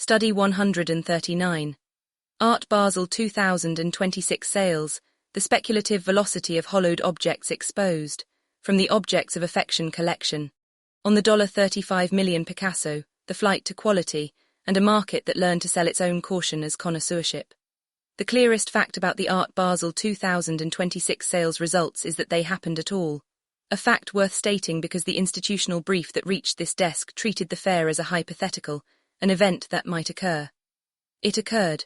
Study 139. Art Basel 2026 Sales, the speculative velocity of hollowed objects exposed, from the Objects of Affection collection. On the $35 million Picasso, the flight to quality, and a market that learned to sell its own caution as connoisseurship. The clearest fact about the Art Basel 2026 sales results is that they happened at all. A fact worth stating because the institutional brief that reached this desk treated the fair as a hypothetical, an event that might occur. It occurred.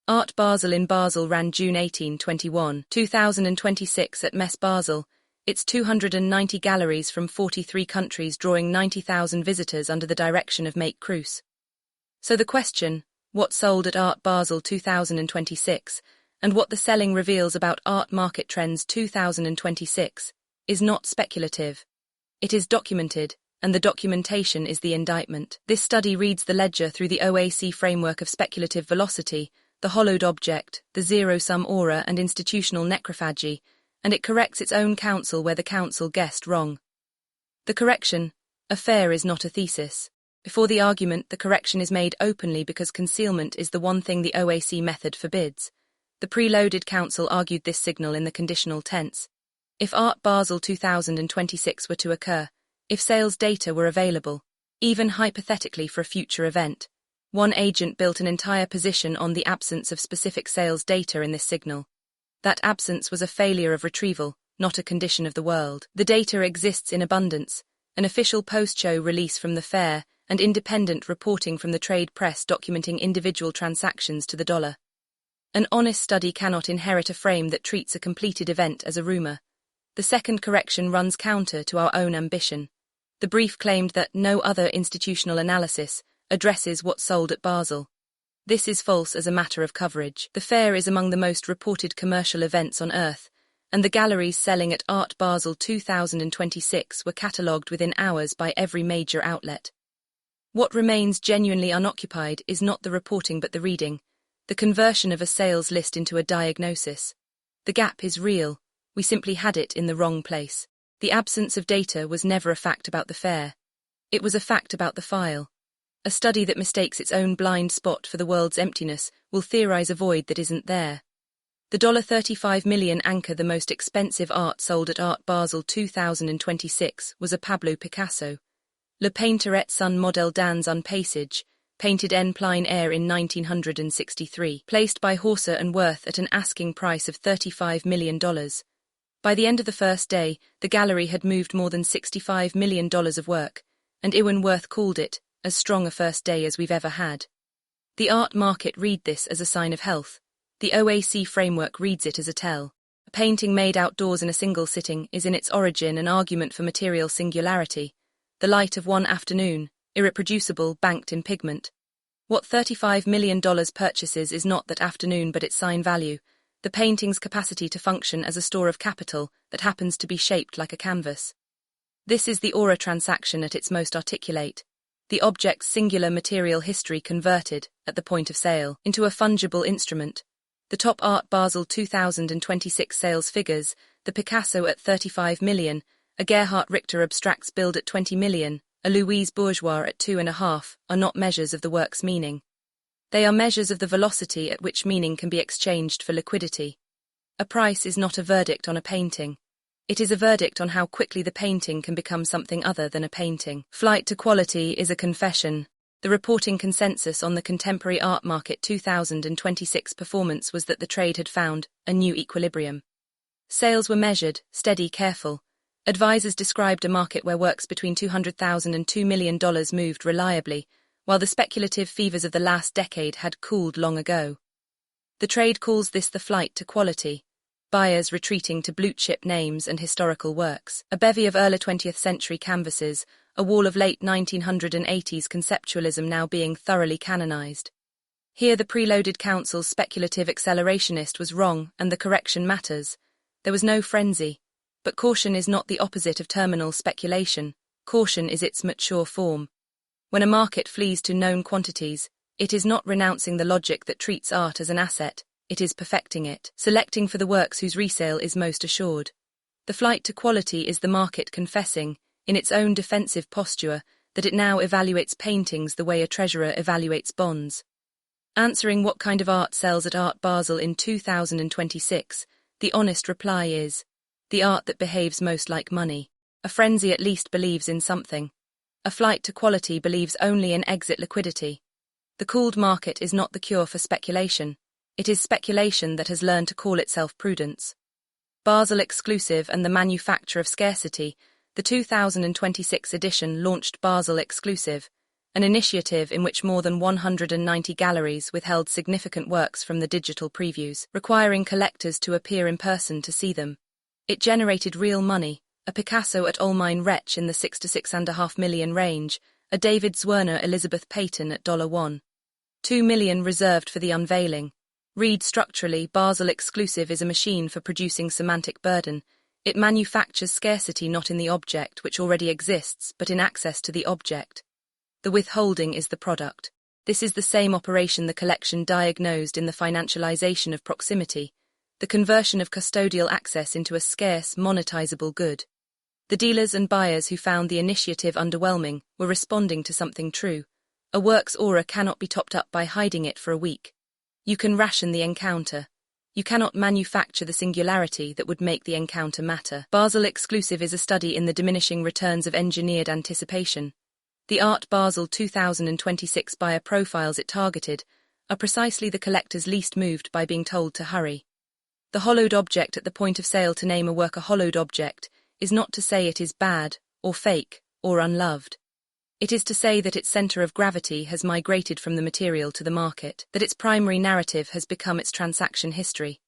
Art Basel in Basel ran June 18, 2026 at Messe Basel, its 290 galleries from 43 countries drawing 90,000 visitors under the direction of Make Cruz. So the question, what sold at Art Basel 2026, and what the selling reveals about art market trends 2026, is not speculative. It is documented, and the documentation is the indictment. This study reads the ledger through the OAC framework of speculative velocity, the hollowed object, the zero-sum aura and institutional necrophagy, and it corrects its own counsel where the counsel guessed wrong. The correction, a fair is not a thesis. Before the argument, the correction is made openly because concealment is the one thing the OAC method forbids. The preloaded counsel argued this signal in the conditional tense. If Art Basel 2026 were to occur, if sales data were available, even hypothetically for a future event, one agent built an entire position on the absence of specific sales data in this signal. That absence was a failure of retrieval, not a condition of the world. The data exists in abundance, an official post-show release from the fair, and independent reporting from the trade press documenting individual transactions to the dollar. An honest study cannot inherit a frame that treats a completed event as a rumor. The second correction runs counter to our own ambition. The brief claimed that no other institutional analysis addresses what sold at Basel. This is false as a matter of coverage. The fair is among the most reported commercial events on Earth, and the galleries selling at Art Basel 2026 were catalogued within hours by every major outlet. What remains genuinely unoccupied is not the reporting but the reading, the conversion of a sales list into a diagnosis. The gap is real, we simply had it in the wrong place. The absence of data was never a fact about the fair. It was a fact about the file. A study that mistakes its own blind spot for the world's emptiness will theorize a void that isn't there. The $35 million anchor the most expensive art sold at Art Basel 2026 was a Pablo Picasso. Le Painter et son modèle dans un paysage, painted en plein air in 1963, placed by Hauser Wirth at an asking price of $35 million. By the end of the first day, the gallery had moved more than $65 million of work, and Wirth called it as strong a first day as we've ever had. The art market read this as a sign of health. The OAC framework reads it as a tell. A painting made outdoors in a single sitting is in its origin an argument for material singularity, the light of one afternoon, irreproducible, banked in pigment. What $35 million purchases is not that afternoon but its sign value, the painting's capacity to function as a store of capital that happens to be shaped like a canvas. This is the aura transaction at its most articulate. The object's singular material history converted, at the point of sale, into a fungible instrument. The top Art Basel 2026 sales figures, the Picasso at $35 million, a Gerhard Richter abstracts build at $20 million, a Louise Bourgeois at $2.5, are not measures of the work's meaning. They are measures of the velocity at which meaning can be exchanged for liquidity. A price is not a verdict on a painting. It is a verdict on how quickly the painting can become something other than a painting. Flight to quality is a confession. The reporting consensus on the contemporary art market 2026 performance was that the trade had found a new equilibrium. Sales were measured, steady, careful. Advisors described a market where works between $200,000 and $2 million moved reliably, while the speculative fevers of the last decade had cooled long ago. The trade calls this the flight to quality. Buyers retreating to blue-chip names and historical works, a bevy of early 20th century canvases, a wall of late 1980s conceptualism now being thoroughly canonized. Here the preloaded counsel's speculative accelerationist was wrong and the correction matters. There was no frenzy. But caution is not the opposite of terminal speculation. Caution is its mature form. When a market flees to known quantities, it is not renouncing the logic that treats art as an asset. It is perfecting it, selecting for the works whose resale is most assured. The flight to quality is the market confessing, in its own defensive posture, that it now evaluates paintings the way a treasurer evaluates bonds. Answering what kind of art sells at Art Basel in 2026, the honest reply is, the art that behaves most like money. A frenzy at least believes in something. A flight to quality believes only in exit liquidity. The cooled market is not the cure for speculation. It is speculation that has learned to call itself prudence. Basel Exclusive and the Manufacture of Scarcity, the 2026 edition launched Basel Exclusive, an initiative in which more than 190 galleries withheld significant works from the digital previews, requiring collectors to appear in person to see them. It generated real money, a Picasso at Olmine Wretch in the $6 to $6.5 million range, a David Zwirner Elizabeth Peyton at $1.2 million reserved for the unveiling. Read structurally, Basel Exclusive is a machine for producing semantic burden. It manufactures scarcity not in the object which already exists, but in access to the object. The withholding is the product. This is the same operation the collection diagnosed in the financialization of proximity, the conversion of custodial access into a scarce, monetizable good. The dealers and buyers who found the initiative underwhelming were responding to something true. A work's aura cannot be topped up by hiding it for a week. You can ration the encounter. You cannot manufacture the singularity that would make the encounter matter. Basel Exclusive is a study in the diminishing returns of engineered anticipation. The Art Basel 2026 buyer profiles it targeted are precisely the collectors least moved by being told to hurry. The hollowed object at the point of sale. To name a work a hollowed object is not to say it is bad, or fake, or unloved. It is to say that its center of gravity has migrated from the material to the market, that its primary narrative has become its transaction history.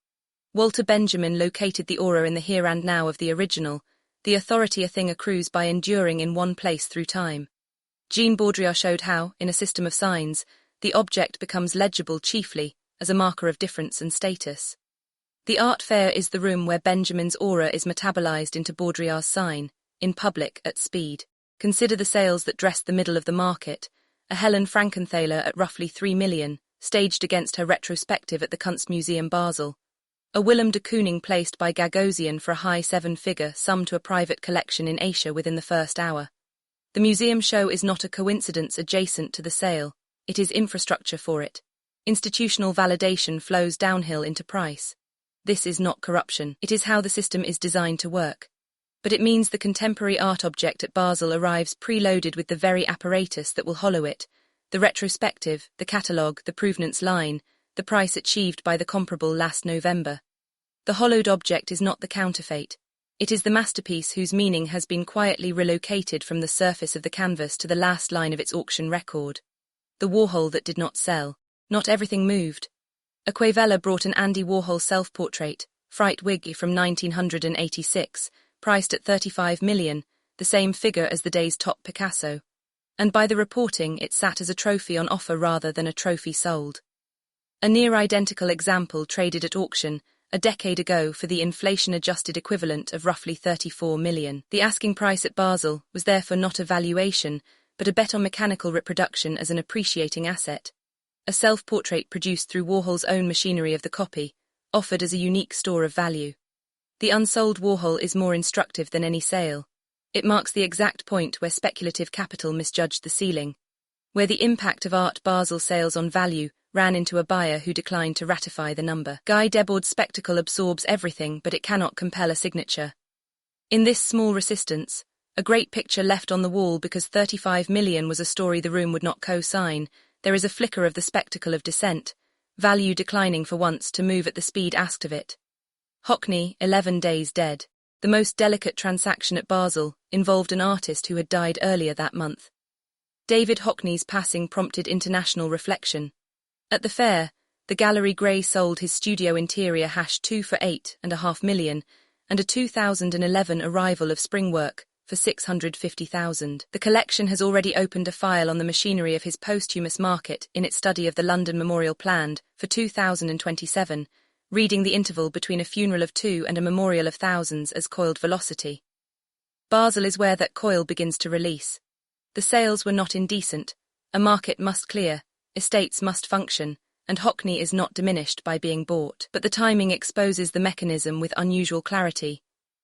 Walter Benjamin located the aura in the here and now of the original. The authority a thing accrues by enduring in one place through time. Jean Baudrillard showed how, in a system of signs, the object becomes legible chiefly as a marker of difference and status. The art fair is the room where Benjamin's aura is metabolized into Baudrillard's sign, in public, at speed. Consider the sales that dressed the middle of the market, a Helen Frankenthaler at roughly $3 million, staged against her retrospective at the Kunstmuseum Basel. A Willem de Kooning placed by Gagosian for a high seven-figure sum to a private collection in Asia within the first hour. The museum show is not a coincidence adjacent to the sale, it is infrastructure for it. Institutional validation flows downhill into price. This is not corruption, it is how the system is designed to work. But it means the contemporary art object at Basel arrives preloaded with the very apparatus that will hollow it, the retrospective, the catalogue, the provenance line, the price achieved by the comparable last November. The hollowed object is not the counterfeit. It is the masterpiece whose meaning has been quietly relocated from the surface of the canvas to the last line of its auction record. The Warhol that did not sell. Not everything moved. Aquavella brought an Andy Warhol self-portrait, Fright Wig from 1986, priced at $35 million, the same figure as the day's top Picasso. And by the reporting, it sat as a trophy on offer rather than a trophy sold. A near-identical example traded at auction a decade ago for the inflation-adjusted equivalent of roughly $34 million. The asking price at Basel was therefore not a valuation, but a bet on mechanical reproduction as an appreciating asset. A self-portrait produced through Warhol's own machinery of the copy, offered as a unique store of value. The unsold Warhol is more instructive than any sale. It marks the exact point where speculative capital misjudged the ceiling, where the impact of Art Basel sales on value ran into a buyer who declined to ratify the number. Guy Debord's spectacle absorbs everything, but it cannot compel a signature. In this small resistance, a great picture left on the wall because $35 million was a story the room would not co-sign, there is a flicker of the spectacle of dissent, value declining for once to move at the speed asked of it. Hockney, 11 days dead. The most delicate transaction at Basel involved an artist who had died earlier that month. David Hockneys' passing prompted international reflection. At the fair, the Gallery Grey sold his studio interior #2 for $8.5 million and a 2011 arrival of spring work for $650,000. The collection has already opened a file on the machinery of his posthumous market in its study of the London Memorial planned for 2027, reading the interval between a funeral of two and a memorial of thousands as coiled velocity. Basel is where that coil begins to release. The sales were not indecent. A market must clear, estates must function, and Hockney is not diminished by being bought. But the timing exposes the mechanism with unusual clarity.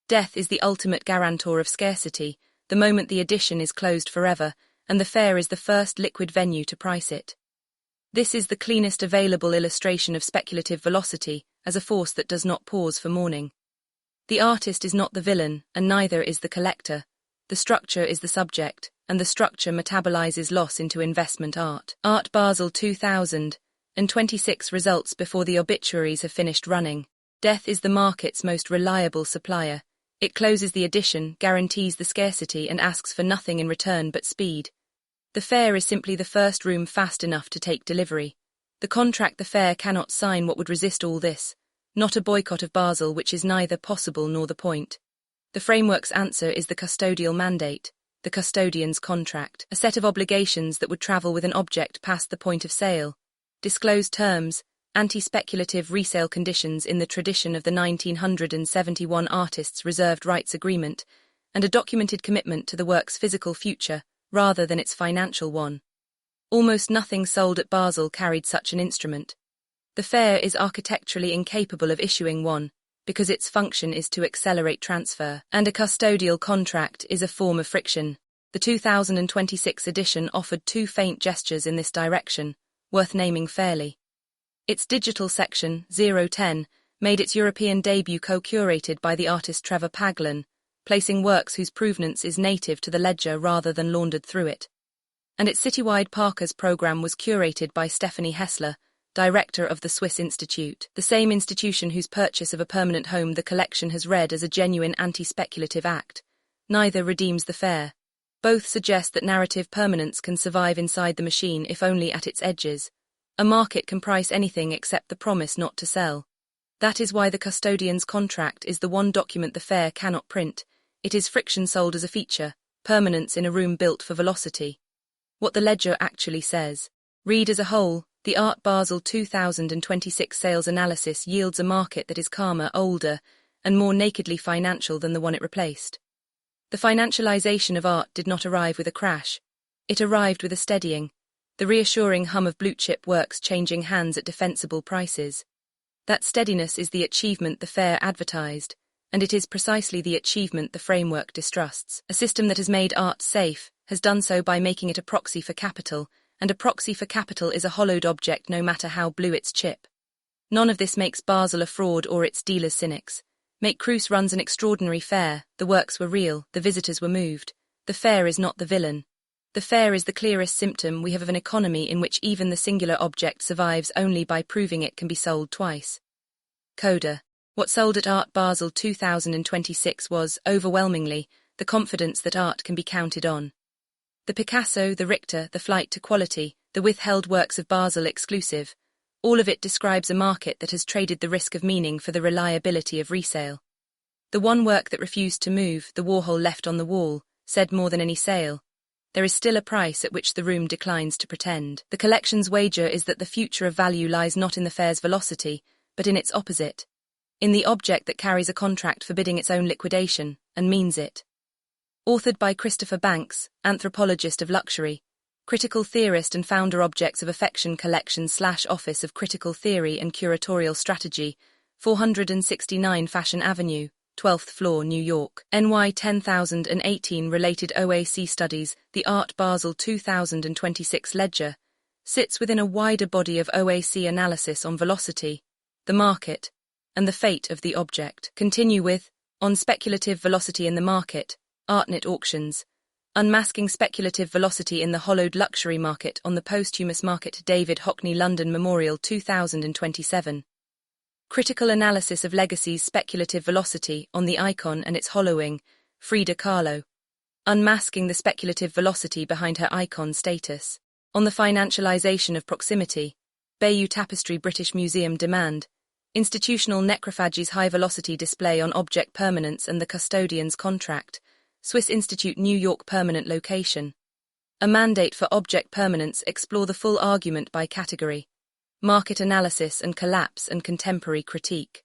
Death is the ultimate guarantor of scarcity, the moment the edition is closed forever, and the fair is the first liquid venue to price it. This is the cleanest available illustration of speculative velocity as a force that does not pause for mourning. The artist is not the villain, and neither is the collector. The structure is the subject, and the structure metabolizes loss into investment art. Art Basel 2026 results before the obituaries have finished running. Death is the market's most reliable supplier. It closes the edition, guarantees the scarcity, and asks for nothing in return but speed. The fair is simply the first room fast enough to take delivery. The contract the fair cannot sign what would resist all this. Not a boycott of Basel, which is neither possible nor the point. The framework's answer is the custodial mandate, the custodian's contract, a set of obligations that would travel with an object past the point of sale. Disclosed terms, anti-speculative resale conditions in the tradition of the 1971 Artists' Reserved Rights Agreement, and a documented commitment to the work's physical future, rather than its financial one. Almost nothing sold at Basel carried such an instrument. The fair is architecturally incapable of issuing one, because its function is to accelerate transfer, and a custodial contract is a form of friction. The 2026 edition offered two faint gestures in this direction, worth naming fairly. Its digital section, 010, made its European debut co-curated by the artist Trevor Paglen, placing works whose provenance is native to the ledger rather than laundered through it. And its citywide Parker's program was curated by Stephanie Hessler, director of the Swiss Institute, the same institution whose purchase of a permanent home the collection has read as a genuine anti-speculative act. Neither redeems the fair. Both suggest that narrative permanence can survive inside the machine if only at its edges. A market can price anything except the promise not to sell. That is why the custodian's contract is the one document the fair cannot print. It is friction sold as a feature, permanence in a room built for velocity. What the ledger actually says. Read as a whole, the Art Basel 2026 sales analysis yields a market that is calmer, older, and more nakedly financial than the one it replaced. The financialization of art did not arrive with a crash. It arrived with a steadying, the reassuring hum of blue-chip works changing hands at defensible prices. That steadiness is the achievement the fair advertised, and it is precisely the achievement the framework distrusts. A system that has made art safe has done so by making it a proxy for capital, and a proxy for capital is a hollowed object no matter how blue its chip. None of this makes Basel a fraud or its dealers cynics. Make Cruce runs an extraordinary fair, the works were real, the visitors were moved. The fair is not the villain. The fair is the clearest symptom we have of an economy in which even the singular object survives only by proving it can be sold twice. Coda. What sold at Art Basel 2026 was, overwhelmingly, the confidence that art can be counted on. The Picasso, the Richter, the flight to quality, the withheld works of Basel exclusive, all of it describes a market that has traded the risk of meaning for the reliability of resale. The one work that refused to move, the Warhol left on the wall, said more than any sale. There is still a price at which the room declines to pretend. The collection's wager is that the future of value lies not in the fair's velocity, but in its opposite. In the object that carries a contract forbidding its own liquidation, and means it. Authored by Christopher Banks, anthropologist of luxury, critical theorist and founder Objects of Affection Collection / Office of Critical Theory and Curatorial Strategy, 469 Fashion Avenue, 12th floor, New York, NY 10018 Related OAC Studies. The Art Basel 2026 ledger sits within a wider body of OAC analysis on velocity, the market, and the fate of the object. Continue with, on speculative velocity in the market, ArtNet auctions, unmasking speculative velocity in the hollowed luxury market on the posthumous market. David Hockneys, London Memorial 2027. Critical analysis of Legacy's speculative velocity on the icon and its hollowing, Frida Kahlo. Unmasking the speculative velocity behind her icon status. On the financialization of proximity, Bayeux Tapestry, British Museum. Demand. Institutional necrophagy's high-velocity display on object permanence and the custodian's contract. Swiss Institute, New York. Permanent location. A mandate for object permanence. Explore the full argument by category. Market analysis and collapse and contemporary critique.